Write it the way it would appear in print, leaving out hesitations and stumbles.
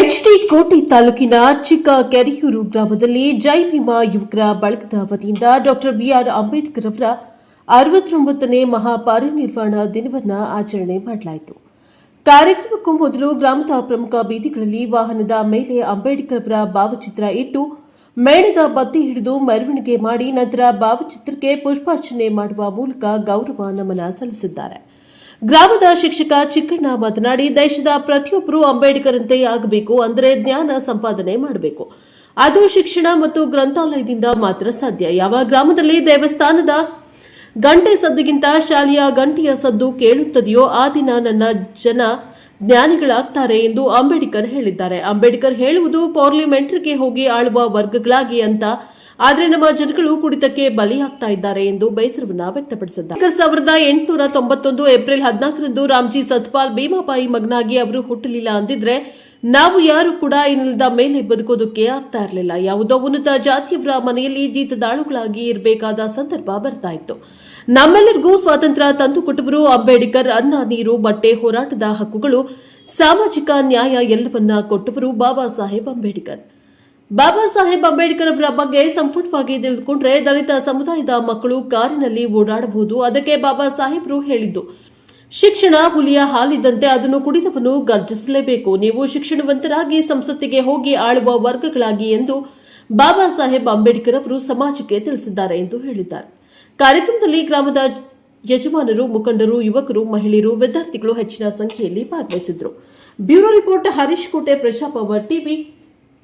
HD ಕೋಟೆ ತಾಲೂಕಿನ ಚಿಕ್ಕ ಕೆರೆಯೂರು ಗ್ರಾಮದಲ್ಲಿ ಜೈ ಭೀಮಾ ಯುವಕರ ಬಳಗದ ವತಿಯಿಂದ ಡಾಕ್ಟರ್ ಬಿಆರ್ ಅಂಬೇಡ್ಕರ್ ಅವರ 69ನೇ ಮಹಾಪರಿನಿರ್ವಾಣ ದಿನವನ್ನು ಆಚರಣೆ ಮಾಡಲಾಯಿತು. ಕಾರ್ಯಕ್ರಮಕ್ಕೂ ಮೊದಲು ಗ್ರಾಮದ ಪ್ರಮುಖ ಬೀದಿಗಳಲ್ಲಿ ವಾಹನದ ಮೇಲೆ ಅಂಬೇಡ್ಕರ್ ಅವರ ಭಾವಚಿತ್ರ ಇಟ್ಟು ಮೇಣದ ಬತ್ತಿ ಹಿಡಿದು ಮೆರವಣಿಗೆ ಮಾಡಿ ನಂತರ ಭಾವಚಿತ್ರಕ್ಕೆ ಪುಷ್ಪಾರ್ಚನೆ ಮಾಡುವ ಮೂಲಕ ಗೌರವ ನಮನ ಸಲ್ಲಿಸಿದ್ದಾರೆ. ಗ್ರಾಮದ ಶಿಕ್ಷಕ ಚಿಕ್ಕಣ್ಣ ಮಾತನಾಡಿ, ದೇಶದ ಪ್ರತಿಯೊಬ್ಬರೂ ಅಂಬೇಡ್ಕರಂತೆ ಆಗಬೇಕು, ಅಂದರೆ ಜ್ಞಾನ ಸಂಪಾದನೆ ಮಾಡಬೇಕು. ಅದು ಶಿಕ್ಷಣ ಮತ್ತು ಗ್ರಂಥಾಲಯದಿಂದ ಮಾತ್ರ ಸಾಧ್ಯ. ಯಾವ ಗ್ರಾಮದಲ್ಲಿ ದೇವಸ್ಥಾನದ ಗಂಟೆ ಸದ್ದಿಗಿಂತ ಶಾಲೆಯ ಗಂಟೆಯ ಸದ್ದು ಕೇಳುತ್ತದೆಯೋ ಆ ದಿನ ನನ್ನ ಜನ ಜ್ಞಾನಿಗಳಾಗ್ತಾರೆ ಎಂದು ಅಂಬೇಡ್ಕರ್ ಹೇಳಿದ್ದಾರೆ. ಅಂಬೇಡ್ಕರ್ ಹೇಳುವುದು ಪಾರ್ಲಿಮೆಂಟ್ರಿಗೆ ಹೋಗಿ ಆಳುವ ವರ್ಗಗಳಾಗಿ ಅಂತ, ಆದರೆ ನಮ್ಮ ಜನಗಳು ಕುಡಿತಕ್ಕೆ ಬಲಿಯಾಗ್ತಾ ಇದ್ದಾರೆ ಎಂದು ಬೇಸರವನ್ನ ವ್ಯಕ್ತಪಡಿಸಿದ್ದಾರೆ. 1891 ಏಪ್ರಿಲ್ 14ರಂದು ರಾಮ್ಜಿ ಸತ್ಪಾಲ್ ಭೀಮಾಬಾಯಿ ಮಗನಾಗಿ ಅವರು ಹುಟ್ಟಲಿಲ್ಲ ಅಂದಿದ್ರೆ ನಾವು ಯಾರು ಕೂಡ ಇನ್ನಿಲ್ಲದ ಮೇಲೆ ಬದುಕೋದಕ್ಕೆ ಆಗ್ತಾ ಇರಲಿಲ್ಲ. ಯಾವುದೋ ಉನ್ನತ ಜಾತಿಯವರ ಮನೆಯಲ್ಲಿ ಜೀತದಾಳುಗಳಾಗಿ ಇರಬೇಕಾದ ಸಂದರ್ಭ ಬರ್ತಾ ಇತ್ತು. ನಮ್ಮೆಲ್ಲರಿಗೂ ಸ್ವಾತಂತ್ರ್ಯ ತಂದುಕೊಟ್ಟವರು ಅಂಬೇಡ್ಕರ್. ಅನ್ನ, ನೀರು, ಬಟ್ಟೆ, ಹೋರಾಟದ ಹಕ್ಕುಗಳು, ಸಾಮಾಜಿಕ ನ್ಯಾಯ ಎಲ್ಲವನ್ನ ಕೊಟ್ಟವರು ಬಾಬಾ ಸಾಹೇಬ್ ಅಂಬೇಡ್ಕರ್. ಬಾಬಾ ಸಾಹೇಬ್ ಅಂಬೇಡ್ಕರ್ ಅವರ ಬಗ್ಗೆ ಸಂಪೂರ್ಣವಾಗಿ ತಿಳಿದುಕೊಂಡ್ರೆ ದಲಿತ ಸಮುದಾಯದ ಮಕ್ಕಳು ಕಾರಿನಲ್ಲಿ ಓಡಾಡಬಹುದು. ಅದಕ್ಕೆ ಬಾಬಾ ಸಾಹೇಬರು ಹೇಳಿದ್ದು, ಶಿಕ್ಷಣ ಹುಲಿಯ ಹಾಲಿದ್ದಂತೆ, ಅದನ್ನು ಕುಡಿದವನು ಗರ್ಜಿಸಲೇಬೇಕು. ನೀವು ಶಿಕ್ಷಣವಂತರಾಗಿ ಸಂಸತ್ತಿಗೆ ಹೋಗಿ ಆಳುವ ವರ್ಗಗಳಾಗಿ ಎಂದು ಬಾಬಾ ಸಾಹೇಬ್ ಅಂಬೇಡ್ಕರ್ ಅವರು ಸಮಾಜಕ್ಕೆ ತಿಳಿಸಿದ್ದಾರೆ ಎಂದು ಹೇಳಿದ್ದಾರೆ. ಕಾರ್ಯಕ್ರಮದಲ್ಲಿ ಗ್ರಾಮದ ಯಜಮಾನರು, ಮುಖಂಡರು, ಯುವಕರು, ಮಹಿಳೆಯರು, ವಿದ್ಯಾರ್ಥಿಗಳು ಹೆಚ್ಚಿನ ಸಂಖ್ಯೆಯಲ್ಲಿ ಭಾಗವಹಿಸಿದ್ರು. ಬ್ಯೂರೋ ರಿಪೋರ್ಟ್, ಹರೀಶ್ ಕೋಟೆ, ಪ್ರಜಾಪವರ್ ಟಿವಿ.